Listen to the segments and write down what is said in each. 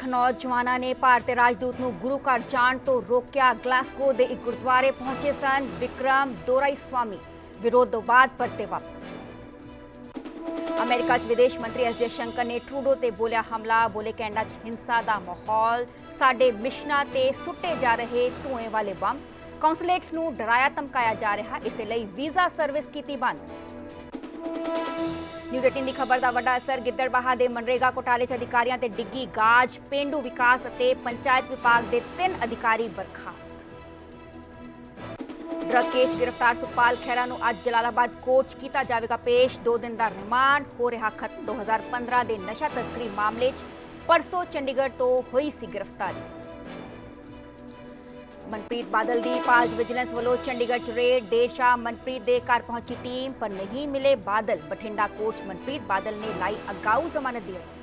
ਨੌਜਵਾਨਾਂ ਨੇ ਭਾਰਤੀ ਰਾਜਦੂਤ ਨੂੰ ਗੁਰੂ ਘਰ ਜਾਣ ਤੋਂ ਰੋਕਿਆ। ਗਲਾਸਗੋ ਦੇ ਇੱਕ ਗੁਰਦੁਆਰੇ ਪਹੁੰਚੇ ਸਨ ਵਿਕਰਮ ਦੋਰਾਈਸਵਾਮੀ, ਵਿਰੋਧ ਤੋਂ ਬਾਅਦ ਪਰਤੇ ਵਾਪਸ। ਅਮਰੀਕਾ 'ਚ ਵਿਦੇਸ਼ ਮੰਤਰੀ ਐਸ ਜयशंकर ਨੇ ਟਰੂਡੋ ਤੇ ਬੋਲਿਆ ਹਮਲਾ। ਬੋਲੇ ਕੈਨੇਡਾ 'ਚ ਹਿੰਸਾ ਦਾ ਮਾਹੌਲ, ਸਾਡੇ ਮਿਸ਼ਨਾਂ ਤੇ ਸੁੱਟੇ ਜਾ ਰਹੇ ਧੂਏ ਵਾਲੇ ਬੰਬ, ਕੌਂਸੂਲੇਟਸ ਨੂੰ ਡਰਾਇਆ ਧਮਕਾਇਆ ਜਾ ਰਿਹਾ, ਇਸੇ ਲਈ ਵੀਜ਼ਾ ਸਰਵਿਸ ਕੀਤੀ ਬੰਦ। न्यूज़ 18 की खबर का बड़ा असर। गिद्दड़बाहा के मनरेगा घोटाले अधिकारियों से डिग्गी गाज। पेंडू विकास और पंचायत विभाग के 3 अधिकारी बर्खास्त। ड्रग केस गिरफ्तार सुखपाल खैरा को अज जलालाबाद कोर्ट किया जाएगा पेश। 2 दिन का रिमांड हो रहा खत्म। 2015 के नशा तस्करी मामले परसों चंडीगढ़ तो हुई सी गिरफ्तारी। मनप्रीत बादल की पाल विजिलेंस वालों चंडीगढ़ च रेड। देर शाम मनप्रीत के घर पहुंची टीम पर नहीं मिले बादल। बठिंडा कोर्ट मनप्रीत बादल ने लाई अगाऊ जमानत दी अर्जी।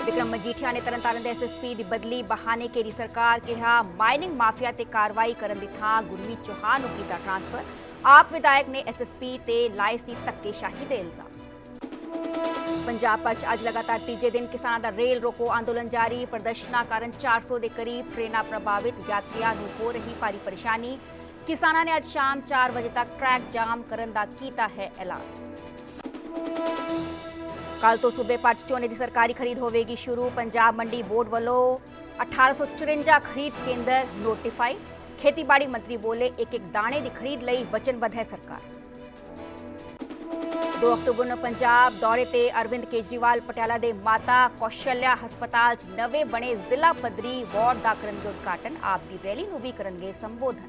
विक्रम मजीठिया ने तरनतारण के SSP की बदली बहाने केरी सरकार। कहा माइनिंग माफिया ते कार्रवाई करने की थां गुरमीत चौहान को किया ट्रांसफर। आप विधायक ने SSP ते लाए सी धक्केशाही के इल्जाम। पंजाब भर अज लगातार तीजे दिन किसानों का रेल रोको आंदोलन जारी। प्रदर्शनों कारण 400 के करीब ट्रेनां प्रभावित। यात्रियों को हो रही भारी परेशानी। किसानों ने अज शाम 4 बजे तक ट्रैक जाम करने का किया है ऐलान। कल तो सूबे भर झोने की सरकारी खरीद होगी शुरू। पंजाब मंडी बोर्ड वालों 1854 खरीद केंद्र नोटिफाई। खेतीबाड़ी मंत्री बोले एक दाणे की खरीद लई वचनबद्ध है सरकार। 2 अक्तूबर को पंजाब दौरे ते अरविंद केजरीवाल पटियाला के माता कौशल्या हस्पताल च नवे बने जिला पद्धरी वार्ड का करेंगे उद्घाटन। आप दी रैली नूं भी करेंगे संबोधन।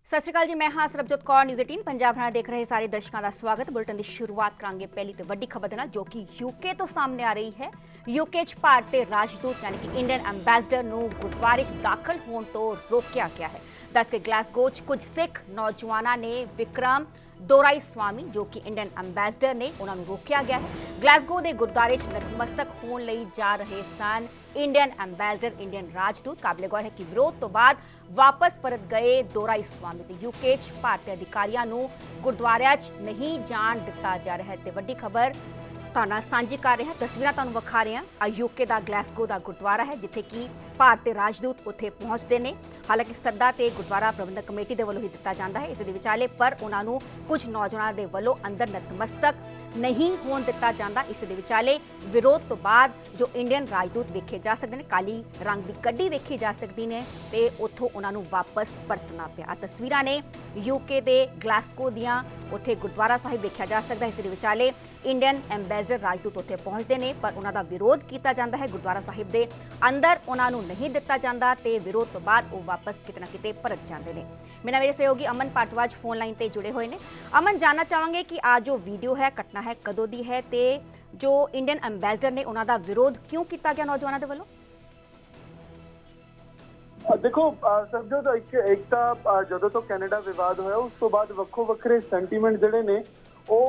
सत श्री अकाल जी, मैं हाँ सरबजोत कौर। न्यूज़ 18 पंजाब हरियाणा देख रहे सारे दर्शकों का स्वागत। बुलेटिन की शुरुआत करांगे पहली तो वड्डी खबर नाल जो कि यूके तो सामने आ रही है। यूके च भारतीय राजदूत यानी कि इंडियन अंबैसडर नूं गुरुद्वारे च दाखल होने तो रोकिया गया है। दस के ग्लासगो च कुछ सिख नौजवानों ने विक्रम दोराईस्वामी जो कि इंडियन अंबैसडर ने उन्होंने रोकिया गया है। ग्लासगो के गुरुद्वारे च नतमस्तक होने लई जा रहे सन इंडियन अंबैसडर इंडियन राजदूत। काबिले गौर है कि विरोध तो बाद वापस परत गए दोराईस्वामी ते यूके च भारतीय अधिकारियों को गुरुद्वारे च नहीं जान दिता जा रहा है। ते वड्डी खबर तुहाडे नाल सांझी कर रहे हैं, तस्वीरां तुहानूं विखा रहे हैं। यूके का ग्लासगो का गुरुद्वारा है जिथे कि भारतीय राजदूत उत्थे पहुंचते हैं। हालांकि सद्दा ते गुरुद्वारा प्रबंधक कमेटी के वालों ही दिता जाता है। इस दे विचाले पर उन्होंने कुछ नौजवानों के वालों अंदर नतमस्तक नहीं होने दिता जाता। इस दे विचाले विरोध तो बाद जो इंडियन राजदूत वेखे जा सकते हैं, काली रंग की गड्डी वेखी जा सकती है तो उत्थों उन्होंने वापस परतना पिया। तस्वीरां ने यूके के ग्लासगो दियां, उत्थे गुरुद्वारा साहिब वेख्या जा सकता है। इस दे विचाले इंडियन अंबैसडर राजदूत उत्थे पहुंचते हैं पर उन्होंने विरोध किया जाता है। गुरुद्वारा साहिब के अंदर उन्होंने नहीं दिता जाता तो विरोध तो बाद वो वापस किते ना किते परत जाते हैं। मेरे सहयोगी अमन भारद्वाज फोन लाइन पर जुड़े हुए हैं। अमन, जानना चाहांगे कि आज जो वीडियो है घटना है कदों दी है ते जो इंडियन अंबैसडर ने उन्होंने विरोध क्यों किया गया नौजवानों के वालों? देखो सरबजोत, एक तो जो तो कैनेडा विवाद होया उस तो बाद वक्खो वक्खरे सेंटीमेंट जिहड़े ने वो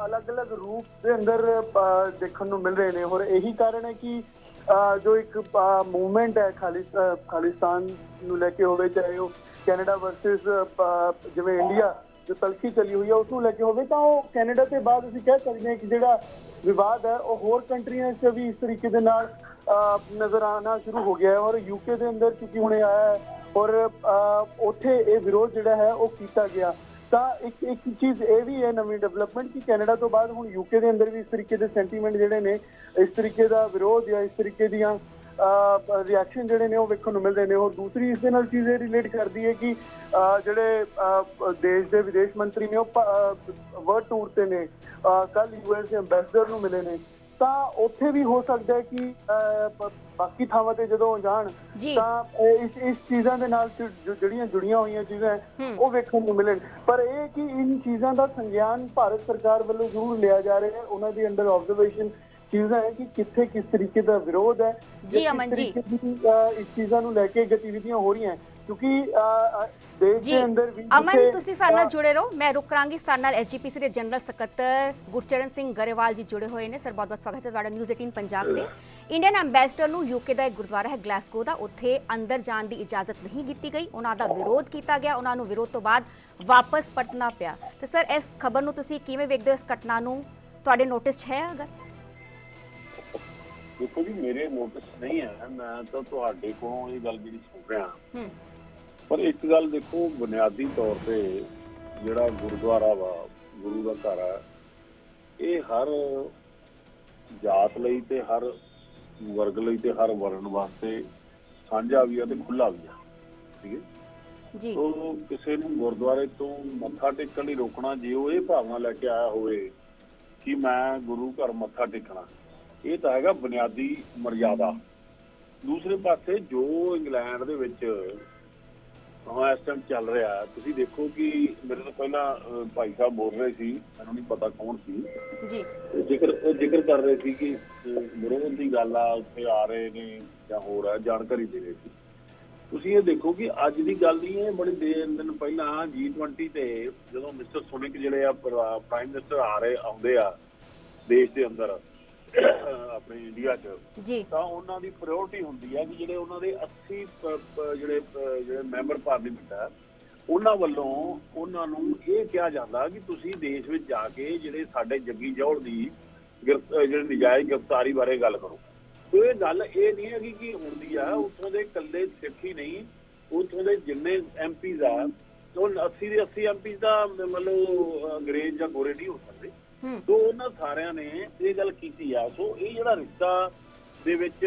अलग अलग रूप के अंदर देखने को मिल रहे हैं। और यही कारण है कि जो एक मूवमेंट है खालिस्तान नूं लैके होवे, चाहे वो कैनेडा वर्सिस जिवें इंडिया जो तलखी चली हुई है उसनूं लैके होवे, तो कैनेडा के बाद असीं कह सकते हैं कि जिहड़ा विवाद है वो होर कंट्रियां च भी इस तरीके दे नाल नज़र आना शुरू हो गया है। और यूके के अंदर चूंकि हुणे आया है और उत्थे ये विरोध जिहड़ा है वो किया गया। तो एक चीज़ ये भी है नवी डेवलपमेंट कि कैनेडा तो बाद हुण यूके के अंदर भी इस तरीके के सेंटीमेंट जिहड़े ने, इस तरीके का विरोध या इस तरीके दियां रिएक्शन जिहड़े ने वो वेखण नूं मिल रहे हैं। और दूसरी इस दे नाल चीज़ ये रिलेट करती है कि जिहड़े देश के विदेश मंत्री ने वर्ल्ड टूर से ने कल US के अंबैसडर नूं मिले ने, तो उत्थे भी हो सकता है कि बाकी थावां ते जदों जाण तां इस चीज़ां दे नाल जिहड़ियां जुड़ियां होईयां चीज़ां वो वेखण नूं मिलन। पर यह कि इन चीज़ां दा संज्ञान भारत सरकार वालों जरूर लिया जा रहा है। उन्हां दी अंडर ऑब्जर्वेशन चीज़ां है कि कित्थे किस तरीके का विरोध है, जी अमन जी इस चीज़ां नूं लैके गतिविधियां हो रही हैं। ਕਿਉਂਕਿ ਦੇਸ਼ ਜੀ ਦੇ ਅੰਦਰ ਵੀ ਅਮਨ ਤੁਸੀਂ ਸਾਡੇ ਨਾਲ ਜੁੜੇ ਰਹੋ। ਮੈਂ ਰੁਕ ਕਰਾਂਗੀ ਸਾਡੇ ਨਾਲ ਐਸਜੀਪੀਸੀ ਦੇ ਜਨਰਲ ਸਕੱਤਰ ਗੁਰਚਰਨ ਸਿੰਘ ਗਰੇਵਾਲ ਜੀ ਜੁੜੇ ਹੋਏ ਨੇ। ਸਰ ਬਹੁਤ ਬਹੁਤ ਸਵਾਗਤ ਹੈ ਤੁਹਾਡਾ ਨਿਊਜ਼ 18 ਪੰਜਾਬ ਤੇ। ਇੰਡੀਅਨ ਐਂਬੈਸਡਰ ਨੂੰ ਯੂਕੇ ਦਾ ਇੱਕ ਗੁਰਦੁਆਰਾ ਹੈ ਗਲਾਸਗੋ ਦਾ, ਉੱਥੇ ਅੰਦਰ ਜਾਣ ਦੀ ਇਜਾਜ਼ਤ ਨਹੀਂ ਦਿੱਤੀ ਗਈ। ਉਹਨਾਂ ਦਾ ਵਿਰੋਧ ਕੀਤਾ ਗਿਆ, ਉਹਨਾਂ ਨੂੰ ਵਿਰੋਧ ਤੋਂ ਬਾਅਦ ਵਾਪਸ ਪਰਤਣਾ ਪਿਆ। ਤੇ ਸਰ ਇਸ ਖਬਰ ਨੂੰ ਤੁਸੀਂ ਕਿਵੇਂ ਵੇਖਦੇ ਹੋ? ਇਸ ਘਟਨਾ ਨੂੰ ਤੁਹਾਡੇ ਨੋਟਿਸ 'ਚ ਹੈ? ਅਗਰ देखो जी मेरे नोटिस नहीं है, मैं तो ਤੁਹਾਡੇ ਕੋਲੋਂ ਇਹ ਗੱਲ ਜਿਹੜੀ ਸੁਣ ਰਿਹਾ। ਪਰ ਇੱਕ ਗੱਲ ਦੇਖੋ, ਬੁਨਿਆਦੀ ਤੌਰ ਤੇ ਜਿਹੜਾ ਗੁਰਦੁਆਰਾ ਵਾ, ਗੁਰੂ ਦਾ ਘਰ ਆ, ਇਹ ਹਰ ਜਾਤ ਲਈ ਤੇ ਹਰ ਵਰਗ ਲਈ ਤੇ ਹਰ ਵਰਨ ਵਾਸਤੇ ਸਾਂਝਾ ਵੀ ਆ ਤੇ ਖੁੱਲਾ ਵੀ ਆ। ਠੀਕ ਹੈ ਜੀ। ਤੋਂ ਕਿਸੇ ਨੂੰ ਗੁਰਦੁਆਰੇ ਤੋਂ ਮੱਥਾ ਟੇਕਣ ਲਈ ਰੋਕਣਾ, ਜੇ ਉਹ ਇਹ ਭਾਵਨਾ ਲੈ ਕੇ ਆਇਆ ਹੋਵੇ ਕਿ ਮੈਂ ਗੁਰੂ ਘਰ ਮੱਥਾ ਟੇਕਣਾ, ਇਹ ਤਾਂ ਹੈਗਾ ਬੁਨਿਆਦੀ ਮਰਜ਼ਾਦਾ। ਦੂਸਰੇ ਪਾਸੇ ਜੋ ਇੰਗਲੈਂਡ ਦੇ ਵਿੱਚ ਇਸ ਟਾਈਮ ਚੱਲ ਰਿਹਾ, ਤੁਸੀਂ ਦੇਖੋ ਕਿ ਮੇਰੇ ਤੋਂ ਪਹਿਲਾਂ ਭਾਈ ਸਾਹਿਬ ਬੋਲ ਰਹੇ ਸੀ, ਮੈਨੂੰ ਨਹੀਂ ਪਤਾ ਕੌਣ ਸੀ ਜੀ, ਜ਼ਿਕਰ ਕਰ ਰਹੇ ਸੀ ਕਿ ਵਿਰੋਧ ਦੀ ਗੱਲ ਆ, ਉੱਥੇ ਆ ਰਹੇ ਨੇ ਜਾਂ ਹੋਰ ਆ, ਜਾਣਕਾਰੀ ਦੇ ਰਹੇ ਸੀ। ਤੁਸੀਂ ਇਹ ਦੇਖੋ ਕਿ ਅੱਜ ਦੀ ਗੱਲ ਨਹੀਂ ਹੈ, ਬੜੇ ਦਿਨ ਪਹਿਲਾਂ G20 ਤੇ ਜਦੋਂ ਮਿਸਟਰ ਸੁਨਿਕ ਜਿਹੜੇ ਆ ਪ੍ਰਾਈਮ ਮਿਨਿਸਟਰ ਆਉਂਦੇ ਆ ਦੇਸ਼ ਦੇ ਅੰਦਰ ਆਪਣੇ ਇੰਡੀਆ 'ਚ, ਤਾਂ ਉਹਨਾਂ ਦੀ ਪ੍ਰਾਇਓਰਟੀ ਹੁੰਦੀ ਹੈ ਕਿ ਜਿਹੜੇ ਉਹਨਾਂ ਦੇ 80 ਜਿਹੜੇ ਮੈਂਬਰ ਪਾਰਲੀਮੈਂਟ ਆ, ਉਹਨਾਂ ਵੱਲੋਂ ਉਹਨਾਂ ਨੂੰ ਇਹ ਕਿਹਾ ਜਾਂਦਾ ਕਿ ਤੁਸੀਂ ਦੇਸ਼ ਵਿੱਚ ਜਾ ਕੇ ਜਿਹੜੇ ਸਾਡੇ ਜੱਗੀ ਜੌਹਲ ਦੀ ਜਿਹੜੇ ਨਜਾਇਜ਼ ਗ੍ਰਿਫਤਾਰੀ ਬਾਰੇ ਗੱਲ ਕਰੋ। तो ये गल ये नहीं है कि होंदी है, उत्थों दे कल्ले सिख ही नहीं, उत्थों दे जिन्ने MPs आ, तो 80 ਦੇ 80 MPs ਦਾ ਮਤਲਬ ਅੰਗਰੇਜ਼ ਜਾਂ ਗੋਰੇ ਨਹੀਂ ਹੋ ਸਕਦੇ। तो ਉਹਨਾਂ ਸਾਰਿਆਂ ਨੇ ਇਹ ਗੱਲ ਕੀਤੀ ਆ। ਸੋ ਇਹ ਜਿਹੜਾ ਰਿਸ਼ਤਾ ਦੇ ਵਿੱਚ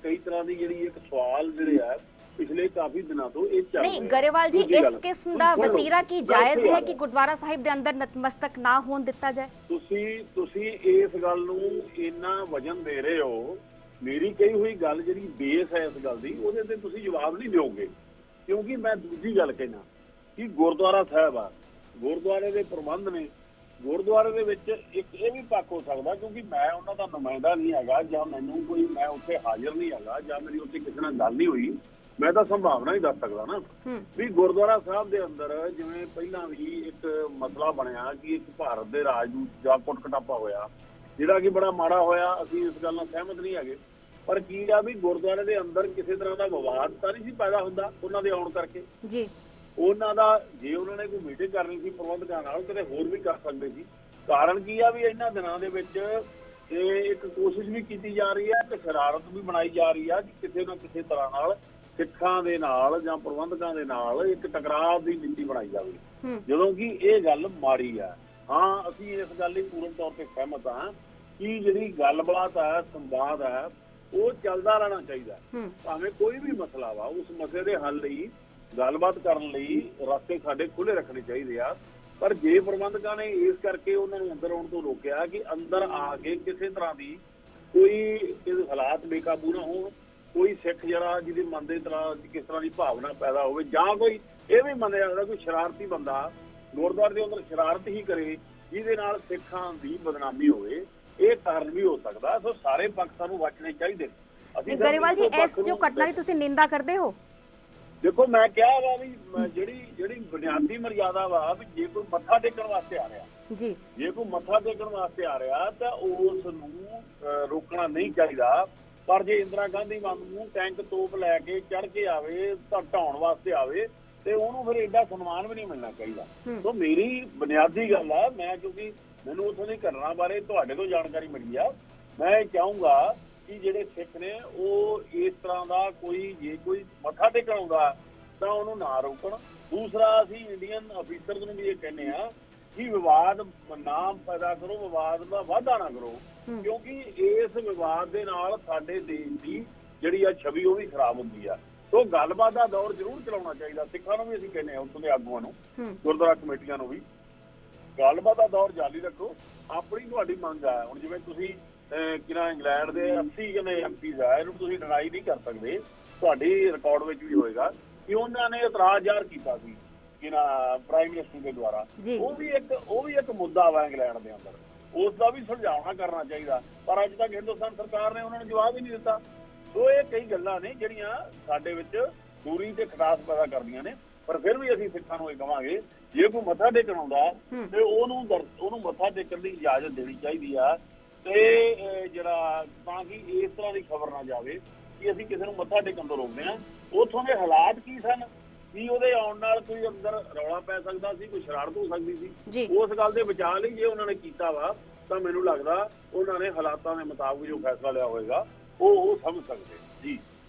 ਕਈ ਤਰ੍ਹਾਂ ਦੀ ਜਿਹੜੀ ਇੱਕ ਸਵਾਲ ਜਿਹੜੇ ਆ ਪਿਛਲੇ ਕਾਫੀ ਦਿਨਾਂ ਤੋਂ ਇਹ ਚੱਲ ਰਿਹਾ। ਨਹੀਂ ਗਰੇਵਾਲ ਜੀ, ਇਸ ਕਿਸਮ ਦਾ ਵਤੀਰਾ ਕੀ ਜਾਇਜ਼ ਹੈ ਕਿ ਗੁਰਦੁਆਰਾ ਸਾਹਿਬ ਦੇ ਅੰਦਰ ਨਤਮਸਤਕ ਨਾ ਹੋਣ ਦਿੱਤਾ ਜਾਏ? ਤੁਸੀਂ ਇਸ ਗੱਲ ਨੂੰ ਇੰਨਾ ਵਜਨ ਦੇ ਰਹੇ ਹੋ, ਮੇਰੀ ਕਹੀ ਹੋਈ ਗੱਲ ਜਿਹੜੀ ਬੇਸ ਹੈ ਇਸ ਗੱਲ ਦੀ, ਉਹਦੇ ਤੇ ਤੁਸੀਂ ਜਵਾਬ ਨਹੀਂ ਦਿਓਗੇ। ਕਿਉਂਕਿ ਮੈਂ ਦੂਜੀ ਗੱਲ ਕਹਿਣਾ ਕਿ ਗੁਰਦੁਆਰਾ ਸਾਹਿਬ ਆ, ਗੁਰਦੁਆਰੇ ਦੇ ਪ੍ਰਬੰਧ ਨੇ, ਗੁਰਦੁਆਰੇ ਦੇ ਵਿੱਚ ਇੱਕ ਇਹ ਵੀ ਪੱਖ ਹੋ ਸਕਦਾ ਕਿਉਂਕਿ ਮੈਂ ਉਹਨਾਂ ਦਾ ਨੁਮਾਇੰਦਾ ਨਹੀਂ ਹੈਗਾ ਜਾਂ ਮੈਨੂੰ ਕੋਈ ਮੈਂ ਉੱਥੇ ਹਾਜ਼ਰ ਨਹੀਂ ਹੈਗਾ ਜਾਂ ਮੇਰੀ ਉੱਥੇ ਕਿਸੇ ਨਾਲ ਗੱਲ ਨਹੀਂ ਹੋਈ, ਮੈਂ ਤਾਂ ਸੰਭਾਵਨਾ ਹੀ ਦੱਸ ਸਕਦਾ ਨਾ ਵੀ ਗੁਰਦੁਆਰਾ ਸਾਹਿਬ ਦੇ ਅੰਦਰ ਜਿਵੇਂ ਪਹਿਲਾਂ ਵੀ ਇੱਕ ਮਸਲਾ ਬਣਿਆ ਕਿ ਇੱਕ ਭਾਰਤ ਦੇ ਰਾਜਦੂਤ ਜਾਂ ਕੁੱਟ-ਕਟਾਪਾ ਹੋਇਆ, ਜਿਹੜਾ ਕਿ ਬੜਾ ਮਾੜਾ ਹੋਇਆ। ਅਸੀਂ ਇਸ ਗੱਲ ਨਾਲ ਸਹਿਮਤ ਨਹੀਂ ਹੈਗੇ, ਪਰ ਕੀ ਆ ਵੀ ਗੁਰਦੁਆਰੇ ਦੇ ਅੰਦਰ ਕਿਸੇ ਤਰ੍ਹਾਂ ਦਾ ਵਿਵਾਦ ਤਾਂ ਨਹੀਂ ਸੀ ਪੈਦਾ ਹੁੰਦਾ ਉਹਨਾਂ ਦੇ ਆਉਣ ਕਰਕੇ ਜੀ। ਉਹਨਾਂ ਦਾ ਜੇ ਉਹਨਾਂ ਨੇ ਕੋਈ ਮੀਟਿੰਗ ਕਰਨੀ ਸੀ ਪ੍ਰਬੰਧਕਾਂ ਨਾਲ, ਕਿਤੇ ਹੋਰ ਵੀ ਕਰ ਸਕਦੇ ਸੀ। ਕਾਰਨ ਕੀ ਆ ਵੀ ਇਹਨਾਂ ਦਿਨਾਂ ਦੇ ਵਿੱਚ ਇਹ ਇੱਕ ਕੋਸ਼ਿਸ਼ ਵੀ ਕੀਤੀ ਜਾ ਰਹੀ ਹੈ ਤੇ ਸ਼ਰਾਰਤ ਵੀ ਬਣਾਈ ਜਾ ਰਹੀ ਆ ਕਿ ਕਿਸੇ ਨਾ ਕਿਸੇ ਤਰ੍ਹਾਂ ਨਾਲ ਸਿੱਖਾਂ ਦੇ ਨਾਲ ਜਾਂ ਪ੍ਰਬੰਧਕਾਂ ਦੇ ਨਾਲ ਇੱਕ ਟਕਰਾਅ ਦੀ ਨੀਤੀ ਬਣਾਈ ਜਾਵੇ, ਜਦੋਂ ਕਿ ਇਹ ਗੱਲ ਮਾੜੀ ਆ। ਹਾਂ, ਅਸੀਂ ਇਸ ਗੱਲ ਲਈ ਪੂਰਨ ਤੌਰ ਤੇ ਸਹਿਮਤ ਹਾਂ ਕਿ ਜਿਹੜੀ ਗੱਲਬਾਤ ਹੈ, ਸੰਵਾਦ ਹੈ, ਉਹ ਚੱਲਦਾ ਰਹਿਣਾ ਚਾਹੀਦਾ। ਭਾਵੇਂ ਕੋਈ ਵੀ ਮਸਲਾ ਵਾ, ਉਸ ਮਸਲੇ ਦੇ ਹੱਲ ਲਈ ਗੱਲਬਾਤ ਕਰਨ ਲਈ ਰਸਤੇ ਸਾਡੇ ਖੁੱਲ੍ਹੇ ਰੱਖਣੇ ਚਾਹੀਦੇ ਆ। ਪਰ ਜੇ ਪ੍ਰਬੰਧਕਾਂ ਨੇ ਇਸ ਕਰਕੇ ਉਹਨਾਂ ਨੂੰ ਅੰਦਰ ਆਉਣ ਤੋਂ ਰੋਕਿਆ ਕਿ ਅੰਦਰ ਆ ਕੇ ਕਿਸੇ ਤਰ੍ਹਾਂ ਦੀ ਕੋਈ ਹਾਲਾਤ ਬੇਕਾਬੂ ਨਾ ਹੋਣ, ਕੋਈ ਸਿੱਖ ਜਿਹੜਾ ਜਿਹਦੇ ਮਨ ਦੇ ਤਰ੍ਹਾਂ ਕਿਸ ਤਰ੍ਹਾਂ ਦੀ ਭਾਵਨਾ ਪੈਦਾ ਹੋਵੇ, ਜਾਂ ਕੋਈ ਇਹ ਵੀ ਮੰਨਿਆ ਜਾਂਦਾ ਕੋਈ ਸ਼ਰਾਰਤੀ ਬੰਦਾ ਗੁਰਦੁਆਰੇ ਦੇ ਅੰਦਰ ਸ਼ਰਾਰਤ ਹੀ ਕਰੇ ਜਿਹਦੇ ਨਾਲ ਸਿੱਖਾਂ ਦੀ ਬਦਨਾਮੀ ਹੋਵੇ, ਇਹ ਕਾਰਨ ਵੀ ਹੋ ਸਕਦਾ। ਸੋ ਸਾਰੇ ਪੱਖ ਸਾਨੂੰ ਵਾਚਣੇ ਚਾਹੀਦੇ। ਅਸੀਂ ਗਰੇਵਾਲ ਜੀ, ਇਸ ਜੋ ਘਟਨਾ ਦੀ ਤੁਸੀਂ ਨਿੰਦਾ ਕਰਦੇ ਹੋ? ਦੇਖੋ, ਮੈਂ ਕਿਹਾ ਵਾ ਵੀ ਜਿਹੜੀ ਬੁਨਿਆਦੀ ਮਰਜ਼ਾਦਾ ਵਾ ਵੀ ਜੇ ਕੋਈ ਮੱਥਾ ਟੇਕਣ ਵਾਸਤੇ ਆ ਰਿਹਾ ਜੀ, ਜੇ ਕੋਈ ਮੱਥਾ ਟੇਕਣ ਵਾਸਤੇ ਆ ਰਿਹਾ ਤਾਂ ਉਸ ਨੂੰ ਰੋਕਣਾ ਨਹੀਂ ਚਾਹੀਦਾ। ਪਰ ਜੇ ਇੰਦਰਾ ਗਾਂਧੀ ਵਾਂਗੂ ਟੈਂਕ ਤੋਪ ਲੈ ਕੇ ਚੜ ਕੇ ਆਵੇ ਤਾਂ ਢਾਉਣ ਵਾਸਤੇ ਆਵੇ ਤੇ ਉਹਨੂੰ ਫਿਰ ਏਡਾ ਸਨਮਾਨ ਵੀ ਨਹੀਂ ਮਿਲਣਾ ਚਾਹੀਦਾ। ਸੋ ਮੇਰੀ ਬੁਨਿਆਦੀ ਗੱਲ ਆ, ਮੈਂ ਕਿਉਂਕਿ ਮੈਨੂੰ ਉੱਥੋਂ ਦੀ ਘਟਨਾ ਬਾਰੇ ਤੁਹਾਡੇ ਤੋਂ ਜਾਣਕਾਰੀ ਮਿਲੀ ਆ, ਮੈਂ ਚਾਹੂੰਗਾ ਕਿ ਜਿਹੜੇ ਸਿੱਖ ਨੇ ਉਹ ਇਸ ਤਰ੍ਹਾਂ ਦਾ ਜੇ ਕੋਈ ਮੱਥਾ ਟੇਕਣ ਆਉਂਦਾ ਤਾਂ ਉਹਨੂੰ ਨਾ ਰੋਕਣ। ਦੂਸਰਾ, ਅਸੀਂ ਇੰਡੀਅਨ ਅਫੀਸਰ ਨੂੰ ਵੀ ਇਹ ਕਹਿੰਦੇ ਆ ਕਿ ਵਿਵਾਦ ਨਾ ਪੈਦਾ ਕਰੋ, ਵਿਵਾਦ ਦਾ ਵਾਧਾ ਨਾ ਕਰੋ, ਕਿਉਂਕਿ ਇਸ ਵਿਵਾਦ ਦੇ ਨਾਲ ਸਾਡੇ ਦੇਸ਼ ਦੀ ਜਿਹੜੀ ਆ ਛਵੀ ਉਹ ਵੀ ਖਰਾਬ ਹੁੰਦੀ ਆ। ਸੋ ਗੱਲਬਾਤ ਦਾ ਦੌਰ ਜ਼ਰੂਰ ਚਲਾਉਣਾ ਚਾਹੀਦਾ। ਸਿੱਖਾਂ ਨੂੰ ਵੀ ਅਸੀਂ ਕਹਿੰਦੇ ਹਾਂ, ਉੱਥੋਂ ਦੇ ਆਗੂਆਂ ਨੂੰ, ਗੁਰਦੁਆਰਾ ਕਮੇਟੀਆਂ ਨੂੰ ਵੀ ਗੱਲਬਾਤ ਦਾ ਦੌਰ ਜਾਰੀ ਰੱਖੋ। ਆਪਣੀ ਤੁਹਾਡੀ ਮੰਗ ਆ, ਹੁਣ ਜਿਵੇਂ ਤੁਸੀਂ ਕਿਹਨਾਂ ਇੰਗਲੈਂਡ ਦੇ 80 ਜਣੇ MPs ਆ, ਇਹਨੂੰ ਤੁਸੀਂ ਡਿਨਾਈ ਨਹੀਂ ਕਰ ਸਕਦੇ, ਤੁਹਾਡੀ ਰਿਕਾਰਡ ਵਿੱਚ ਵੀ ਹੋਏਗਾ ਕਿ ਉਹਨਾਂ ਨੇ ਇਤਰਾਜ਼ ਜ਼ਾਹਰ ਕੀਤਾ ਸੀ ਕਿਹਨਾਂ ਪ੍ਰਾਈਮ ਮਿਨਿਸਟਰ ਦੇ ਦੁਆਰਾ। ਉਹ ਵੀ ਇੱਕ ਮੁੱਦਾ ਵਾ ਇੰਗਲੈਂਡ ਦੇ ਅੰਦਰ, ਉਸ ਦਾ ਵੀ ਸੁਲਝਾਉਣਾ ਕਰਨਾ ਚਾਹੀਦਾ। ਪਰ ਅੱਜ ਤੱਕ ਹਿੰਦੁਸਤਾਨ ਸਰਕਾਰ ਨੇ ਉਹਨਾਂ ਨੂੰ ਜਵਾਬ ਹੀ ਨਹੀਂ ਦਿੱਤਾ। ਸੋ ਇਹ ਕਈ ਗੱਲਾਂ ਨੇ ਜਿਹੜੀਆਂ ਸਾਡੇ ਵਿੱਚ ਦੂਰੀ ਤੇ ਖਟਾਸ ਪੈਦਾ ਕਰਦੀਆਂ ਨੇ। ਪਰ ਫਿਰ ਵੀ ਅਸੀਂ ਸਿੱਖਾਂ ਨੂੰ ਇਹ ਕਹਾਂਗੇ, ਜੇ ਕੋਈ ਮੱਥਾ ਟੇਕਣ ਆਉਂਦਾ ਤੇ ਉਹਨੂੰ ਮੱਥਾ ਟੇਕਣ ਦੀ ਇਜਾਜ਼ਤ ਦੇਣੀ ਚਾਹੀਦੀ ਆ, ਤੇ ਜਿਹੜਾ ਤਾਂ ਕਿ ਇਸ ਤਰ੍ਹਾਂ ਦੀ ਖਬਰ ਨਾ ਜਾਵੇ ਕਿ ਅਸੀਂ ਕਿਸੇ ਨੂੰ ਮੱਥਾ ਟੇਕਣ ਤੋਂ ਰੋਕਦੇ ਹਾਂ। ਉੱਥੋਂ ਦੇ ਹਾਲਾਤ ਕੀ ਸਨ, ਕੀ ਉਹਦੇ ਆਉਣ ਨਾਲ ਕੋਈ ਅੰਦਰ ਰੌਲਾ ਪੈ ਸਕਦਾ ਸੀ, ਕੋਈ ਸ਼ਰਾਰਤ ਹੋ ਸਕਦੀ ਸੀ, ਉਸ ਗੱਲ ਦੇ ਬਚਾਅ ਲਈ ਜੇ ਉਹਨਾਂ ਨੇ ਕੀਤਾ ਵਾ ਤਾਂ ਮੈਨੂੰ ਲੱਗਦਾ ਉਹਨਾਂ ਨੇ ਹਾਲਾਤਾਂ ਦੇ ਮੁਤਾਬਕ ਜੋ ਫੈਸਲਾ ਲਿਆ ਹੋਏਗਾ ਉਹ ਸਮਝ ਸਕਦੇ।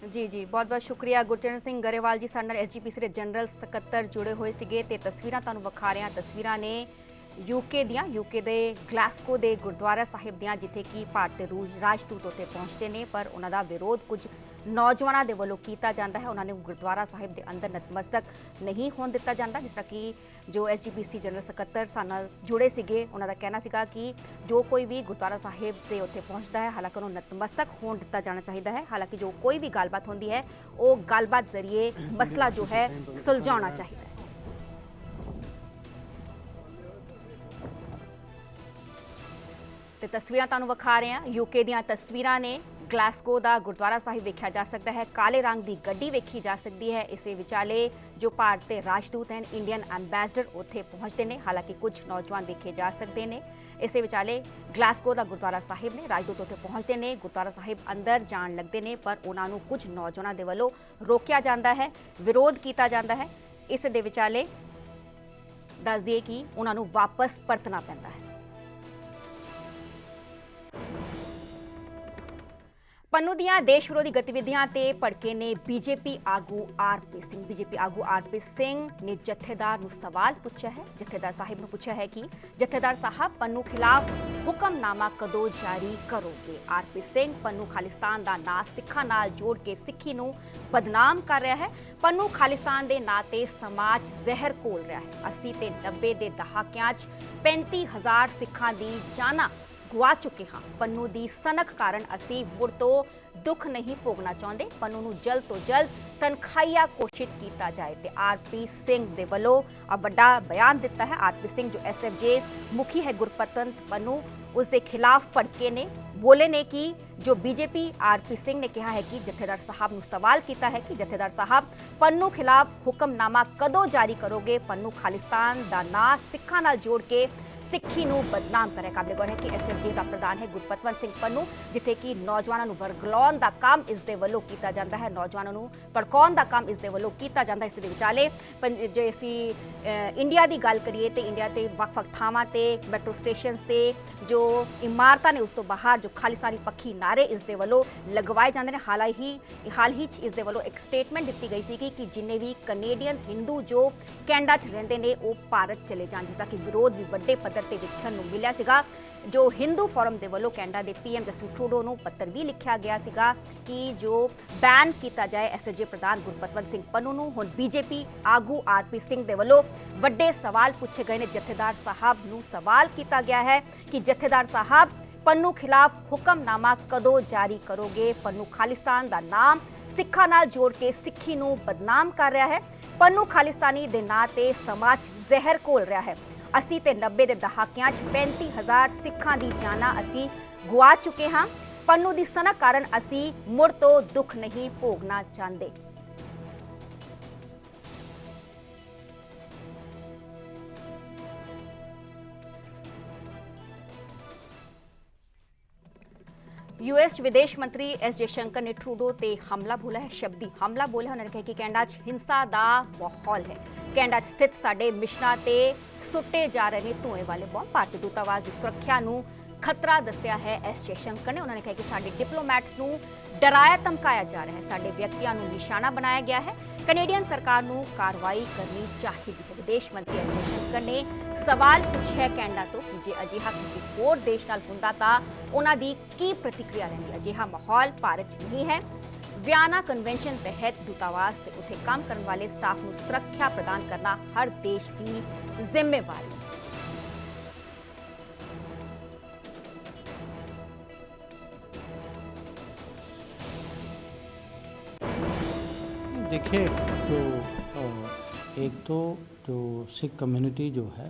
ਜੀ ਜੀ ਬਹੁਤ ਬਹੁਤ ਸ਼ੁਕਰੀਆ ਗੁਰਚਰਨ ਸਿੰਘ ਗਰੇਵਾਲ ਜੀ, ਸਾਡੇ ਨਾਲ SGPC ਦੇ ਜਨਰਲ ਸਕੱਤਰ ਜੁੜੇ ਹੋਏ ਸੀਗੇ ਤੇ ਤਸਵੀਰਾਂ ਤੁਹਾਨੂੰ ਵਿਖਾ ਰਹੇ ਹਾਂ। ਤਸਵੀਰਾਂ ਨੇ ਯੂਕੇ ਦੇ ਗਲਾਸਕੋ ਦੇ ਗੁਰਦੁਆਰਾ ਸਾਹਿਬ ਦੀਆਂ, ਜਿੱਥੇ ਕਿ ਭਾਰਤੀ ਰਾਜਦੂਤ ਉੱਥੇ ਪਹੁੰਚਦੇ ਨੇ, ਪਰ ਉਹਨਾਂ ਦਾ ਵਿਰੋਧ ਕੁਝ ਨੌਜਵਾਨਾਂ ਦੇ ਵੱਲੋਂ ਕੀਤਾ ਜਾਂਦਾ ਹੈ। ਉਹਨਾਂ ਨੇ ਗੁਰਦੁਆਰਾ ਸਾਹਿਬ ਦੇ ਅੰਦਰ ਨਤਮਸਤਕ ਨਹੀਂ ਹੋਣ ਦਿੱਤਾ ਜਾਂਦਾ, ਜਿਸ ਤਰ੍ਹਾਂ ਕਿ ਜੋ SGPC ਜਨਰਲ ਸਕੱਤਰ ਸਾਡੇ ਨਾਲ ਜੁੜੇ ਸੀਗੇ, ਉਹਨਾਂ ਦਾ ਕਹਿਣਾ ਸੀਗਾ ਕਿ ਜੋ ਕੋਈ ਵੀ ਗੁਰਦੁਆਰਾ ਸਾਹਿਬ ਦੇ ਉੱਥੇ ਪਹੁੰਚਦਾ ਹੈ, ਹਾਲਾਂਕਿ ਉਹਨੂੰ ਨਤਮਸਤਕ ਹੋਣ ਦਿੱਤਾ ਜਾਣਾ ਚਾਹੀਦਾ ਹੈ। ਹਾਲਾਂਕਿ ਜੋ ਕੋਈ ਵੀ ਗੱਲਬਾਤ ਹੁੰਦੀ ਹੈ ਉਹ ਗੱਲਬਾਤ ਜ਼ਰੀਏ ਮਸਲਾ ਜੋ ਹੈ ਸੁਲਝਾਉਣਾ ਚਾਹੀਦਾ ਹੈ। ਤੇ ਤਸਵੀਰਾਂ ਤੁਹਾਨੂੰ ਵਿਖਾ ਰਹੇ ਹਾਂ, ਯੂਕੇ ਦੀਆਂ ਤਸਵੀਰਾਂ ਨੇ। ਗਲਾਸਕੋ ਦਾ ਗੁਰਦੁਆਰਾ ਸਾਹਿਬ ਵੇਖਿਆ ਜਾ ਸਕਦਾ ਹੈ, ਕਾਲੇ ਰੰਗ ਦੀ ਗੱਡੀ ਵੇਖੀ ਜਾ ਸਕਦੀ ਹੈ। ਇਸੇ ਵਿਚਾਲੇ ਜੋ ਭਾਰਤ ਦੇ ਰਾਜਦੂਤ ਹਨ, ਇੰਡੀਅਨ ਐਂਬੈਸਡਰ ਉੱਥੇ ਪਹੁੰਚਦੇ ਨੇ, ਹਾਲਾਂਕਿ ਕੁਝ ਨੌਜਵਾਨ ਵੇਖੇ ਜਾ ਸਕਦੇ ਨੇ। ਇਸੇ ਵਿਚਾਲੇ ਗਲਾਸਕੋ ਦਾ ਗੁਰਦੁਆਰਾ ਸਾਹਿਬ ਨੇ, ਰਾਜਦੂਤ ਉੱਥੇ ਪਹੁੰਚਦੇ ਨੇ, ਗੁਰਦੁਆਰਾ ਸਾਹਿਬ ਅੰਦਰ ਜਾਣ ਲੱਗਦੇ ਨੇ, ਪਰ ਉਹਨਾਂ ਨੂੰ ਕੁਝ ਨੌਜਵਾਨਾਂ ਦੇ ਵੱਲੋਂ ਰੋਕਿਆ ਜਾਂਦਾ ਹੈ, ਵਿਰੋਧ ਕੀਤਾ ਜਾਂਦਾ ਹੈ। ਇਸ ਦੇ ਵਿਚਾਲੇ ਦੱਸ ਦਈਏ ਕਿ ਉਹਨਾਂ ਨੂੰ ਵਾਪਸ ਪਰਤਣਾ ਪੈਂਦਾ ਹੈ। ਪੰਨੂ ਦੀਆਂ ਦੇਸ਼ ਵਿਰੋਧੀ ਗਤੀਵਿਧੀਆਂ ਤੇ ਭੜਕੇ ਨੇ ਬੀਜੇਪੀ ਆਗੂ ਆਰਪੀ ਸਿੰਘ। ਬੀਜੇਪੀ ਆਗੂ ਆਰਪੀ ਸਿੰਘ ਨੇ ਜਥੇਦਾਰ ਨੂੰ ਸਵਾਲ ਪੁੱਛਿਆ ਹੈ। ਜਥੇਦਾਰ ਸਾਹਿਬ ਨੂੰ ਪੁੱਛਿਆ ਹੈ ਕਿ ਜਥੇਦਾਰ ਸਾਹਿਬ ਪੰਨੂ ਖਿਲਾਫ ਹੁਕਮਨਾਮਾ ਕਦੋਂ ਜਾਰੀ ਕਰੋਗੇ। ਆਰਪੀ ਸਿੰਘ ਪੰਨੂ ਖਾਲਿਸਤਾਨ ਦਾ ਨਾਂ ਸਿੱਖਾਂ ਨਾਲ ਜੋੜ ਕੇ ਸਿੱਖੀ ਨੂੰ ਬਦਨਾਮ ਕਰ ਰਿਹਾ ਹੈ। ਪੰਨੂ ਖਾਲਿਸਤਾਨ ਦੇ ਨਾਂ ਤੇ ਸਮਾਜ ਜ਼ਹਿਰ ਘੋਲ ਰਿਹਾ ਹੈ। 80 ਤੇ 90 ਦੇ ਦਹਾਕਿਆਂ 'ਚ 35,000 ਸਿੱਖਾਂ ਦੀ ਜਾਨਾਂ ਗੁਆ ਚੁੱਕੇ ਹਾਂ। ਪੰਨੂ ਦੀ ਸਨਕ ਕਾਰਨ ਅਸੀਂ ਮੁੜ ਤੋਂ ਦੁੱਖ ਨਹੀਂ ਭੋਗਣਾ ਚਾਹੁੰਦੇ। ਪੰਨੂ ਨੂੰ ਜਲਦ ਤੋਂ ਜਲਦ ਤਨਖਾਹੀਆ ਘੋਸ਼ਿਤ ਕੀਤਾ ਜਾਏ। ਤੇ ਆਰਪੀ ਸਿੰਘ ਦੇ ਵੱਲੋਂ ਵੱਡਾ ਬਿਆਨ ਦਿੱਤਾ ਹੈ। ਆਰਪੀ ਸਿੰਘ ਜੋ SFJ ਮੁਖੀ ਹੈ ਗੁਰਪਤਵੰਤ ਪੰਨੂ, ਉਸ ਦੇ ਖਿਲਾਫ ਭੜਕੇ ਨੇ, ਬੋਲੇ ਨੇ ਕਿ ਜੋ ਬੀਜੇਪੀ ਆਰਪੀ ਸਿੰਘ ਨੇ ਕਿਹਾ ਹੈ ਕਿ ਜਥੇਦਾਰ ਸਾਹਿਬ ਨੂੰ ਸਵਾਲ ਕੀਤਾ ਹੈ ਕਿ ਜਥੇਦਾਰ ਸਾਹਿਬ ਪੰਨੂ ਖਿਲਾਫ ਹੁਕਮਨਾਮਾ ਕਦੋਂ ਜਾਰੀ ਕਰੋਗੇ। ਪੰਨੂ ਖਾਲਿਸਤਾਨ ਦਾ ਨਾਂ ਸਿੱਖਾਂ ਨਾਲ ਜੋੜ ਕੇ ਸਿੱਖੀ ਨੂੰ ਬਦਨਾਮ ਕਰੇ। ਕਾਬਲੇ ਗੌਰ ਹੈ ਕਿ SFJ ਦਾ ਪ੍ਰਧਾਨ ਹੈ ਗੁਰਪਤਵੰਤ ਸਿੰਘ ਪੰਨੂ, ਜਿੱਥੇ ਕਿ ਨੌਜਵਾਨਾਂ ਨੂੰ ਵਰਗਲਾਉਣ ਦਾ ਕੰਮ ਇਸ ਦੇ ਵੱਲੋਂ ਕੀਤਾ ਜਾਂਦਾ ਹੈ, ਨੌਜਵਾਨਾਂ ਨੂੰ ਭੜਕਾਉਣ ਦਾ ਕੰਮ ਇਸ ਦੇ ਵੱਲੋਂ ਕੀਤਾ ਜਾਂਦਾ। ਇਸ ਦੇ ਵਿਚਾਲੇ ਜੇ ਅਸੀਂ ਇੰਡੀਆ ਦੀ ਗੱਲ ਕਰੀਏ ਤੇ ਇੰਡੀਆ ਤੇ ਵੱਖ-ਵੱਖ ਥਾਵਾਂ ਤੇ ਮੈਟਰੋ ਸਟੇਸ਼ਨਸ ਤੇ ਜੋ ਇਮਾਰਤਾਂ ਨੇ ਉਸ ਤੋਂ ਬਾਹਰ ਜੋ ਖਾਲਿਸਤਾਨੀ ਪੱਖੀ ਨਾਰੇ ਇਸ ਦੇ ਵੱਲੋਂ ਲਗਵਾਏ ਜਾਂਦੇ ਨੇ। ਹਾਲ ਹੀ 'ਚ ਇਸ ਦੇ ਵੱਲੋਂ ਇੱਕ ਸਟੇਟਮੈਂਟ ਦਿੱਤੀ ਗਈ ਸੀ ਕਿ ਜਿੰਨੇ ਵੀ ਕੈਨੇਡੀਅਨ ਹਿੰਦੂ ਜੋ ਕੈਨੇਡਾ 'ਚ ਰਹਿੰਦੇ ਨੇ ਉਹ ਭਾਰਤ ਚਲੇ ਜਾਣ, ਜਿਸ ਦਾ ਕਿ ਵਿਰੋਧ ਵੀ ਵੱਡੇ ਪੱਧਰ ਤੇ ਵੇਖਣ ਨੂੰ ਮਿਲਿਆ ਸੀਗਾ। ਜੋ ਹਿੰਦੂ ਫੋਰਮ ਦੇ ਵੱਲੋਂ ਕੈਨੇਡਾ ਦੇ PM ਜਸਟਿਨ ਟਰੂਡੋ ਨੂੰ ਪੱਤਰ ਵੀ ਲਿਖਿਆ ਗਿਆ ਸੀਗਾ ਕਿ ਜੋ ਬੈਨ ਕੀਤਾ ਜਾਏ SFJ ਪ੍ਰਧਾਨ ਗੁਰਪਤਵੰਤ ਸਿੰਘ ਪੰਨੂ ਨੂੰ। ਹੁਣ ਬੀਜੇਪੀ ਆਗੂ ਆਰਪੀ ਸਿੰਘ ਦੇ ਵੱਲੋਂ ਵੱਡੇ ਸਵਾਲ ਪੁੱਛੇ ਗਏ ਨੇ। ਜਥੇਦਾਰ ਸਾਹਿਬ ਨੂੰ ਸਵਾਲ ਕੀਤਾ ਗਿਆ ਹੈ ਕਿ ਜਥੇਦਾਰ ਸਾਹਿਬ ਪੰਨੂ ਖਿਲਾਫ ਹੁਕਮਨਾਮਾ ਕਦੋਂ ਜਾਰੀ ਕਰੋਗੇ। ਪੰਨੂ ਖਾਲਿਸਤਾਨ ਦਾ ਨਾਮ ਸਿੱਖਾਂ ਨਾਲ ਜੋੜ ਕੇ ਸਿੱਖੀ ਨੂੰ ਬਦਨਾਮ ਕਰ ਰਿਹਾ ਹੈ। ਪੰਨੂ ਖਾਲਿਸਤਾਨੀ ਦੇ ਨਾਂ ਤੇ ਸਮਾਜ ਜ਼ਹਿਰ ਘੋਲ ਰਿਹਾ ਹੈ। 80 ਤੇ 90 ਦੇ ਦਹਾਕਿਆਂ 'ਚ 35,000 ਸਿੱਖਾਂ ਦੀ ਜਾਨਾਂ ਅਸੀਂ ਗੁਆ ਚੁੱਕੇ ਹਾਂ। ਪੰਨੂ ਦੀ ਸਨਕ ਕਾਰਨ ਅਸੀਂ ਮੁੜ ਤੋਂ ਦੁੱਖ ਨਹੀਂ ਭੋਗਣਾ ਚਾਹੁੰਦੇ। US ਵਿਦੇਸ਼ ਮੰਤਰੀ S ਜयशंकर ने ट्रूडो ਤੇ ਹਮਲਾ ਬੋਲਿਆ ਹੈ, ਸ਼ਬਦੀ ਹਮਲਾ ਬੋਲਿਆ। ਉਹਨਾਂ ਨੇ ਕਿਹਾ ਕਿ ਕੈਨੇਡਾ 'ਚ ਹਿੰਸਾ ਦਾ ਮਾਹੌਲ ਹੈ। ਕੈਨੇਡਾ 'ਚ ਸਥਿਤ ਸਾਡੇ ਮਿਸ਼ਨਾਂ ਤੇ ਸੁੱਟੇ ਜਾ ਰਹੇ ਨੇ ਧੂਏ ਵਾਲੇ ਬੰਬ। ਭਾਰਤੀ ਦੂਤਾਵਾਸ ਦੀ ਸੁਰੱਖਿਆ ਨੂੰ ਖਤਰਾ ਦੱਸਿਆ ਹੈ S ਜयशंकर ਨੇ। ਉਹਨਾਂ ਨੇ ਕਿਹਾ ਕਿ ਸਾਡੇ ਡਿਪਲੋਮੈਟਸ ਨੂੰ ਡਰਾਇਆ ਧਮਕਾਇਆ ਜਾ ਰਿਹਾ ਹੈ, ਸਾਡੇ ਵਿਅਕਤੀਆਂ ਨੂੰ ਨਿਸ਼ਾਨਾ ਬਣਾਇਆ ਗਿਆ ਹੈ। ਕੈਨੇਡੀਅਨ ਸਰਕਾਰ ਨੂੰ ਕਾਰਵਾਈ ਕਰਨੀ ਚਾਹੀਦੀ ਹੈ। ਵਿਦੇਸ਼ ਮੰਤਰੀ S ਜयशंकर ਨੇ ਸਵਾਲ ਪੁੱਛਿਆ ਕੈਨੇਡਾ ਤੋਂ ਕਿ ਜੇ ਅਜਿਹਾ ਕਿਸੇ ਹੋਰ ਦੇਸ਼ ਨਾਲ ਹੁੰਦਾ ਤਾਂ ਉਹਨਾਂ ਦੀ ਕੀ ਪ੍ਰਤੀਕਿਰਿਆ ਰਹਿੰਦੀ। ਅਜਿਹਾ ਮਾਹੌਲ ਭਾਰਤ 'ਚ ਨਹੀਂ ਹੈ। ਵਿਆਨਾ ਕਨਵੈਨਸ਼ਨ ਤਹਿਤ ਦੂਤਾਵਾਸ ਤੇ ਉੱਥੇ ਕੰਮ ਕਰਨ ਵਾਲੇ ਸਟਾਫ ਨੂੰ ਸੁਰੱਖਿਆ ਪ੍ਰਦਾਨ ਕਰਨਾ ਹਰ ਦੇਸ਼ ਦੀ ਜ਼ਿੰਮੇਵਾਰੀ ਹੈ। देखिए, तो एक तो जो सिख कम्युनिटी जो है,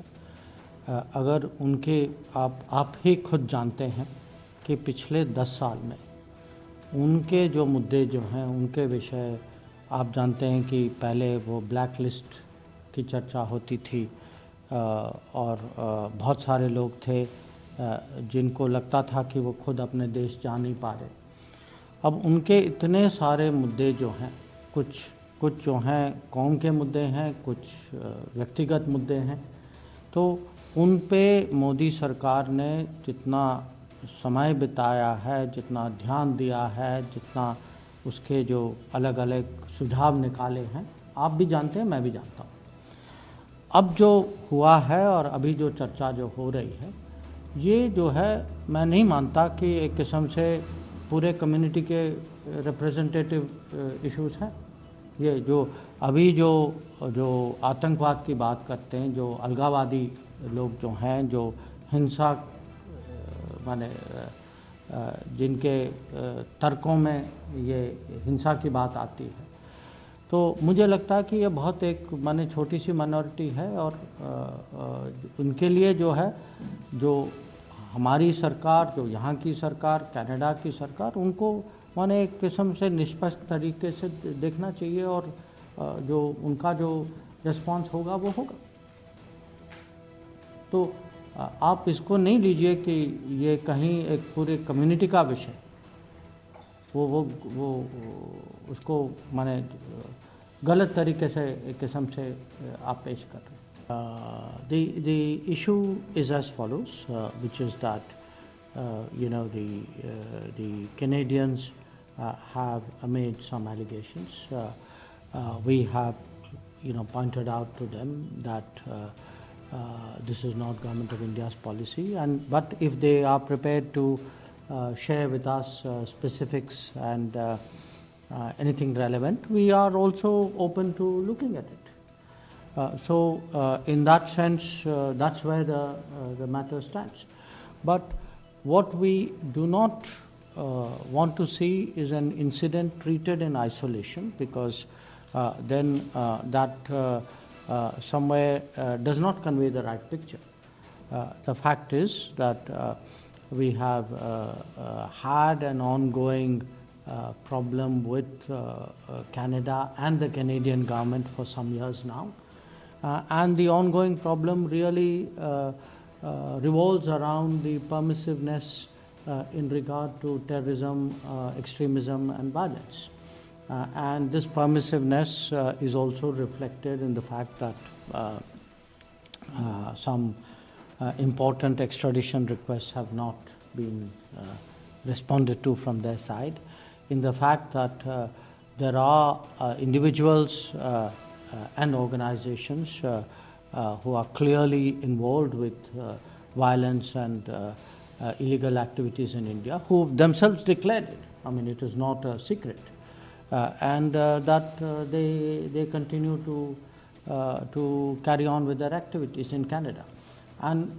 अगर उनके आप ही खुद जानते हैं कि पिछले 10 साल में उनके जो मुद्दे जो हैं, उनके विषय आप जानते हैं कि पहले वो ब्लैक लिस्ट की चर्चा होती थी और बहुत सारे लोग थे जिनको लगता था कि वो खुद अपने देश जा नहीं पा रहे। अब उनके इतने सारे मुद्दे जो हैं, कुछ जो हैं कौम के मुद्दे हैं, कुछ व्यक्तिगत मुद्दे हैं, तो उन पे मोदी सरकार ने जितना समय बिताया है, जितना ध्यान दिया है, जितना उसके जो अलग अलग सुझाव निकाले हैं, आप भी जानते हैं, मैं भी जानता हूँ। अब जो हुआ है और अभी जो चर्चा जो हो रही है, ये जो है मैं नहीं मानता कि एक किस्म से पूरे कम्युनिटी के रिप्रेजेंटेटिव इश्यूज हैं। ये जो अभी जो आतंकवाद की बात करते हैं, जो अलगावादी लोग जो हैं, जो हिंसा माने जिनके तर्कों में ये हिंसा की बात आती है, तो मुझे लगता है कि ये बहुत एक माने छोटी सी माइनॉरिटी है और उनके लिए जो है, जो हमारी सरकार, जो यहाँ की सरकार, कनाडा की सरकार, उनको माने एक किस्म से निष्पक्ष तरीके से देखना चाहिए और जो उनका जो रिस्पांस होगा वो होगा। तो आप इसको नहीं लीजिए कि ये कहीं एक पूरे कम्युनिटी का विषय, वो उसको माने गलत तरीके से एक किस्म से आप पेश कर रहे हैं। The issue is as follows, which is that the Canadians have made some allegations. We have pointed out to them that this is not Government of India's policy, but if they are prepared to share with us specifics and anything relevant, we are also open to looking at it. So in that sense, that's where the matter stands. But what we do not want to see is an incident treated in isolation, because then that somewhere does not convey the right picture. The fact is that we have had an ongoing problem with Canada and the Canadian government for some years now, and the ongoing problem really revolves around the permissiveness in regard to terrorism, extremism and violence. And this permissiveness is also reflected in the fact that some important extradition requests have not been responded to from their side, in the fact that there are individuals and organizations who are clearly involved with violence and illegal activities in India, who themselves declared it. I mean, it is not a secret. And that they continue to carry on with their activities in Canada. And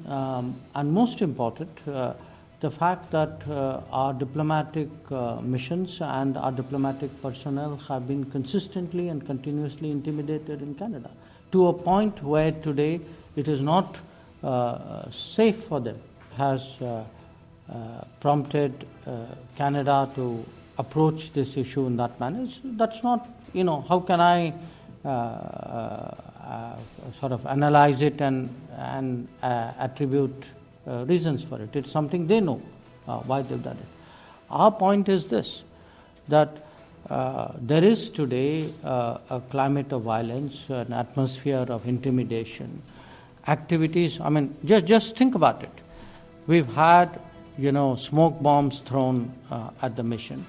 most important, the fact that our diplomatic missions and our diplomatic personnel have been consistently and continuously intimidated in Canada, to a point where today it is not safe for them. Has prompted Canada to approach this issue in that manner. That's not, how can I sort of analyze it and attribute reasons for it. It's something they know why they've done it. Our point is this, that there is today a climate of violence, an atmosphere of intimidation, activities. I mean, just think about it. We've had, smoke bombs thrown at the mission.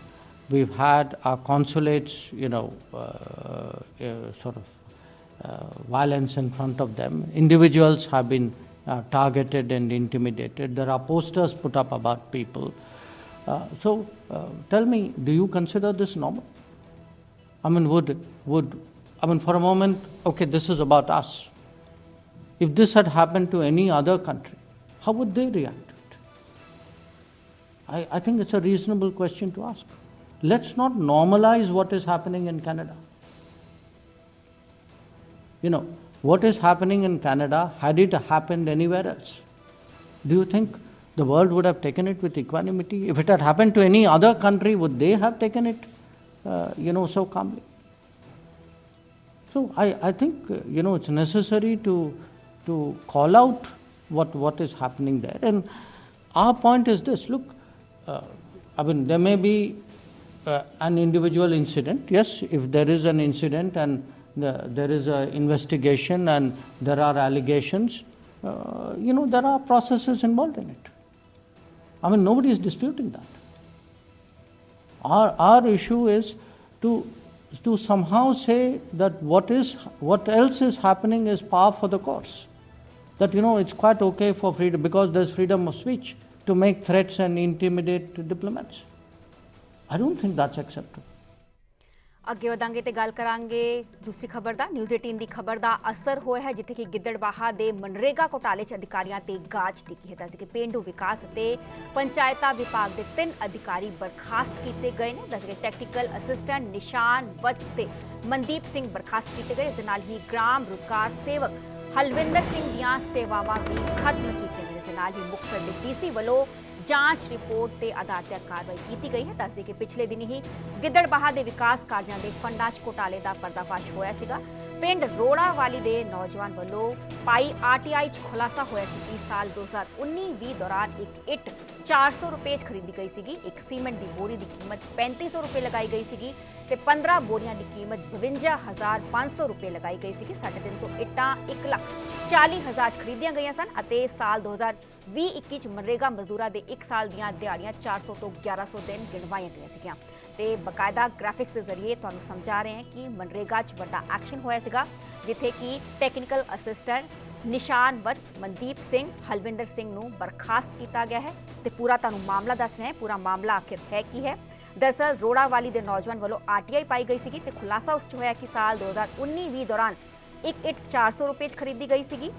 We've had our consulates, sort of violence in front of them. Individuals have been targeted and intimidated. There are posters put up about people. So tell me, do you consider this normal? I mean, for a moment, okay, this is about us. If this had happened to any other country, how would they react to it? I think it's a reasonable question to ask. Let's not normalize what is happening in Canada. What is happening in Canada, had it happened anywhere else, do you think the world would have taken it with equanimity? If it had happened to any other country, would they have taken it, so calmly? So I think it's necessary to call out what is happening there. And our point is this: look, I mean, there may be an individual incident. Yes, if there is an incident and there is an investigation and there are allegations, there are processes involved in it. I mean, nobody is disputing that. Our issue is to somehow say that what else is happening is par for the course. That it's quite okay for freedom, because there's freedom of speech, to make threats and intimidate diplomats. I don't think that's acceptable. ਅੱਗੇ ਵਧਾਂਗੇ ਤੇ ਗੱਲ ਕਰਾਂਗੇ ਦੂਸਰੀ ਖਬਰ ਦਾ। News 18 ਦੀ ਖਬਰ ਦਾ ਅਸਰ ਹੋਇਆ ਹੈ, ਜਿੱਥੇ ਕਿ ਗਿੱਦੜਬਾਹਾ ਦੇ ਮਨਰੇਗਾ ਘੁਟਾਲੇ 'ਚ ਅਧਿਕਾਰੀਆਂ ਤੇ ਗਾਜ ਡਿੱਗੀ ਹੈ। ਦੱਸਦੇ ਕਿ ਪੇਂਡੂ ਵਿਕਾਸ ਅਤੇ ਪੰਚਾਇਤਾਂ ਵਿਭਾਗ ਦੇ 3 ਅਧਿਕਾਰੀ ਬਰਖਾਸਤ ਕੀਤੇ ਗਏ ਨੇ। ਦੱਸਦੇ ਕਿ ਟੈਕਨੀਕਲ ਅਸਿਸਟੈਂਟ ਨਿਸ਼ਾਨ ਵਤਸ ਤੇ ਮਨਦੀਪ ਸਿੰਘ ਬਰਖਾਸਤ ਕੀਤੇ ਗਏ। ਇਸ ਦੇ ਨਾਲ ਹੀ ਗ੍ਰਾਮ ਰੁਜ਼ਗਾਰ ਸੇਵਕ ਹਲਵਿੰਦਰ ਸਿੰਘ ਦੀਆਂ ਸੇਵਾਵਾਂ ਵੀ ਖਤਮ ਕੀਤੀਆਂ ਗਈਆਂ। ਇਸ ਦੇ ਨਾਲ ਹੀ ਮੁਕਤਸਰ ਦੇ ਡੀਸੀ ਵੱਲੋਂ ਜਾਂਚ ਰਿਪੋਰਟ ਦੇ ਆਧਾਰ ਤੇ ਕਾਰਵਾਈ ਕੀਤੀ ਗਈ ਹੈ। ਦੱਸਦੇ ਕਿ ਪਿਛਲੇ ਦਿਨ ਹੀ ਗਿੱਦੜਬਾਹਾ ਦੇ ਵਿਕਾਸ ਕਾਰਜਾਂ ਦੇ ਫੰਡਾਂ 'ਚ ਘੁਟਾਲੇ ਦਾ ਪਰਦਾਫਾਸ਼ ਹੋਇਆ ਸੀਗਾ। ਪਿੰਡ ਰੋੜਾਵਾਲੀ ਦੇ ਨੌਜਵਾਨ ਵੱਲੋਂ ਪਾਈ ਆਰਟੀਆਈ 'ਚ ਖੁਲਾਸਾ ਹੋਇਆ ਸੀ ਕਿ ਸਾਲ 2019-20 ਦੌਰਾਨ ਇੱਕ ਇੱਟ 400 ਰੁਪਏ 'ਚ ਖਰੀਦੀ ਗਈ ਸੀਗੀ। ਇੱਕ ਸੀਮੈਂਟ ਦੀ ਬੋਰੀ ਦੀ ਕੀਮਤ 3500 ਰੁਪਏ ਲਗਾਈ ਗਈ ਸੀਗੀ ਤੇ 15 ਬੋਰੀਆਂ ਦੀ ਕੀਮਤ 52500 ਰੁਪਏ ਲਗਾਈ ਗਈ ਸੀਗੀ। 350 ਇੱਟਾਂ 1,40,000 'ਚ ਖਰੀਦੀਆਂ ਗਈਆਂ ਸਨ ਅਤੇ ਸਾਲ 2020-21 'ਚ ਮਨਰੇਗਾ ਮਜ਼ਦੂਰਾਂ ਦੇ 1 ਸਾਲ ਦੀਆਂ ਦਿਹਾੜੀਆਂ 400 ਤੋਂ 1100 ਦਿਨ ਗਿਣਵਾਈਆਂ ਗਈਆਂ ਸੀਗੀਆਂ। ਤੇ ਬਕਾਇਦਾ ਗ੍ਰਾਫਿਕਸ ਦੇ ਜ਼ਰੀਏ ਤੁਹਾਨੂੰ ਸਮਝਾ ਰਹੇ ਹਾਂ ਕਿ ਮਨਰੇਗਾ 'ਚ ਵੱਡਾ ਐਕਸ਼ਨ ਹੋਇਆ ਸੀਗਾ, ਜਿੱਥੇ ਕਿ ਟੈਕਨੀਕਲ ਅਸਿਸਟੈਂਟ ਨਿਸ਼ਾਨ ਵਤਸ, ਮਨਦੀਪ ਸਿੰਘ, ਹਲਵਿੰਦਰ ਸਿੰਘ ਨੂੰ ਬਰਖਾਸਤ ਕੀਤਾ ਗਿਆ ਹੈ। ਤੇ ਪੂਰਾ ਤੁਹਾਨੂੰ ਮਾਮਲਾ ਦੱਸ ਰਹੇ ਹਾਂ, ਪੂਰਾ ਮਾਮਲਾ ਆਖਿਰ ਹੈ ਕੀ ਹੈ। ਦਰਅਸਲ ਰੋੜਾਵਾਲੀ ਦੇ ਨੌਜਵਾਨ ਵੱਲੋਂ ਆਰਟੀਆਈ ਪਾਈ ਗਈ ਸੀਗੀ ਤੇ ਖੁਲਾਸਾ ਉਸ 'ਚ ਹੋਇਆ ਕਿ ਸਾਲ 2019-20 ਦੌਰਾਨ ਇੱਕ ਇੱਟ 400 ਰੁਪਏ 'ਚ ਖਰੀਦੀ ਗਈ ਸੀਗੀ।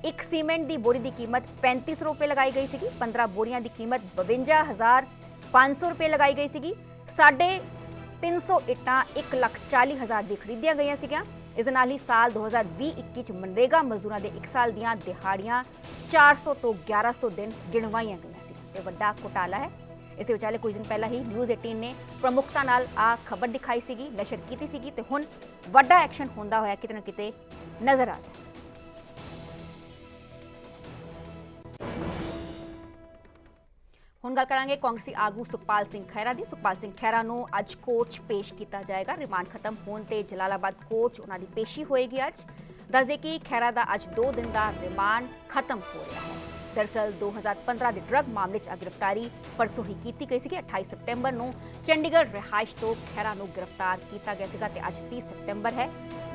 ਇੱਕ ਸੀਮੈਂਟ ਦੀ ਬੋਰੀ ਦੀ ਕੀਮਤ 3500 ਰੁਪਏ ਲਗਾਈ ਗਈ ਸੀਗੀ। 15 ਬੋਰੀਆਂ ਦੀ ਕੀਮਤ 52,500 ਰੁਪਏ ਲਗਾਈ ਗਈ ਸੀਗੀ। 350 ਇੱਟਾਂ 1,40,000 ਦੀ ਖਰੀਦੀਆਂ ਗਈਆਂ ਸੀਗੀਆਂ। ਇਸ ਦੇ ਨਾਲ ਹੀ ਸਾਲ 2020-21 'ਚ ਮਨਰੇਗਾ ਮਜ਼ਦੂਰਾਂ ਦੇ 1 ਸਾਲ ਦੀਆਂ ਦਿਹਾੜੀਆਂ 400 ਤੋਂ 1100 ਦਿਨ ਗਿਣਵਾਈਆਂ ਗਈਆਂ ਸੀ। ਇਹ ਵੱਡਾ ਘੁਟਾਲਾ ਹੈ। ਇਸ ਦੇ ਵਿਚਾਲੇ ਕੁਝ ਦਿਨ ਪਹਿਲਾਂ ਹੀ ਨਿਊਜ਼ 18 ਨੇ ਪ੍ਰਮੁਖਤਾ ਨਾਲ ਆ ਖਬਰ ਦਿਖਾਈ ਸੀਗੀ, ਨਸ਼ਰ ਕੀਤੀ ਸੀਗੀ ਤੇ ਹੁਣ ਵੱਡਾ ਐਕਸ਼ਨ ਹੁੰਦਾ ਹੋਇਆ ਕਿਤੇ ਨਾ ਕਿਤੇ ਨਜ਼ਰ ਆ ਰਿਹਾ। ਹੁਣ ਗੱਲ ਕਰਾਂਗੇ ਕਾਂਗਰਸੀ ਆਗੂ ਸੁਖਪਾਲ ਸਿੰਘ ਖਹਿਰਾ ਦੀ। ਸੁਖਪਾਲ ਸਿੰਘ ਖਹਿਰਾ ਨੂੰ ਅੱਜ ਕੋਰਟ 'ਚ ਪੇਸ਼ ਕੀਤਾ ਜਾਏਗਾ। ਰਿਮਾਂਡ ਖਤਮ ਹੋਣ ਤੇ ਜਲਾਲਾਬਾਦ ਕੋਰਟ 'ਚ ਉਹਨਾਂ ਦੀ ਪੇਸ਼ੀ ਹੋਏਗੀ ਅੱਜ। ਦੱਸਦੇ ਕਿ ਖਹਿਰਾ ਦਾ ਅੱਜ 2 ਦਿਨ ਦਾ ਰਿਮਾਂਡ ਖਤਮ ਹੋ ਰਿਹਾ ਹੈ। ਦਰਅਸਲ 2015 ਦੇ ਡਰੱਗ ਮਾਮਲੇ 'ਚ ਗ੍ਰਿਫਤਾਰੀ ਪਰਸੋਂ ਹੀ ਕੀਤੀ ਗਈ ਸੀਗੀ। 28 ਸਤੰਬਰ ਨੂੰ ਚੰਡੀਗੜ੍ਹ ਰਿਹਾਇਸ਼ ਤੋਂ ਖਹਿਰਾ ਨੂੰ ਗ੍ਰਿਫਤਾਰ ਕੀਤਾ ਗਿਆ ਸੀਗਾ ਤੇ ਅੱਜ 30 ਸਤੰਬਰ ਹੈ।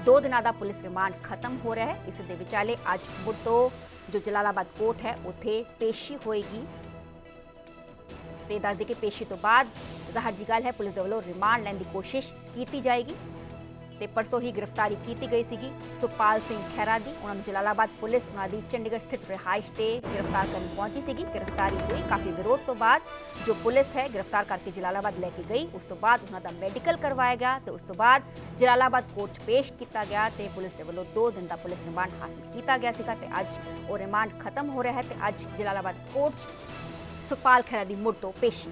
2 ਦਿਨਾਂ ਦਾ ਪੁਲਿਸ ਰਿਮਾਂਡ ਖਤਮ ਹੋ ਰਿਹਾ ਹੈ। ਇਸ ਦੇ ਵਿਚਾਲੇ ਅੱਜ ਮੁੜ ਤੋਂ ਜੋ ਜਲਾਲਾਬਾਦ ਕੋਰਟ ਹੈ ਉੱਥੇ ਪੇਸ਼ੀ ਹੋਏਗੀ ਤੇ ਦੱਸਦੇ ਕਿ ਪੇਸ਼ੀ ਤੋਂ ਬਾਅਦ ਜ਼ਾਹਰ ਜੀ ਗੱਲ ਹੈ ਪੁਲਿਸ ਦੇ ਵੱਲੋਂ ਰਿਮਾਂਡ ਲੈਣ ਦੀ ਕੋਸ਼ਿਸ਼ ਕੀਤੀ ਜਾਏਗੀ। ਤੇ ਪਰਸੋਂ ਹੀ ਗ੍ਰਿਫਤਾਰੀ ਕੀਤੀ ਗਈ ਸੀਗੀ ਸੁਖਪਾਲ ਸਿੰਘ ਖਹਿਰਾ ਦੀ। ਉਹਨਾਂ ਨੂੰ ਜਲਾਲਾਬਾਦ ਪੁਲਿਸ ਉਹਨਾਂ ਦੀ ਚੰਡੀਗੜ੍ਹ ਸਥਿਤ ਰਿਹਾਇਸ਼ ਤੇ ਗ੍ਰਿਫਤਾਰ ਕਰਨ ਪਹੁੰਚੀ ਸੀਗੀ। ਗ੍ਰਿਫਤਾਰੀ ਹੋਈ ਕਾਫੀ ਵਿਰੋਧ ਤੋਂ ਬਾਅਦ ਜੋ ਪੁਲਿਸ ਹੈ ਗ੍ਰਿਫਤਾਰ ਕਰਕੇ ਜਲਾਲਾਬਾਦ ਲੈ ਕੇ ਗਈ। ਉਸ ਤੋਂ ਬਾਅਦ ਉਹਨਾਂ ਦਾ ਮੈਡੀਕਲ ਕਰਵਾਇਆ ਗਿਆ ਤੇ ਉਸ ਤੋਂ ਬਾਅਦ ਜਲਾਲਾਬਾਦ ਕੋਰਟ 'ਚ ਪੇਸ਼ ਕੀਤਾ ਗਿਆ ਤੇ ਪੁਲਿਸ ਦੇ ਵੱਲੋਂ 2 ਦਿਨ ਦਾ ਪੁਲਿਸ ਰਿਮਾਂਡ ਹਾਸਲ ਕੀਤਾ ਗਿਆ ਸੀਗਾ ਤੇ ਅੱਜ ਉਹ ਰਿਮਾਂਡ ਖਤਮ ਹੋ ਰਿਹਾ ਹੈ ਤੇ ਅੱਜ ਜਲਾਲਾਬਾਦ ਕੋਰਟ 'ਚ ਸੁਖਪਾਲ ਖਹਿਰਾ ਦੀ ਮੁੜ ਤੋਂ ਪੇਸ਼ੀ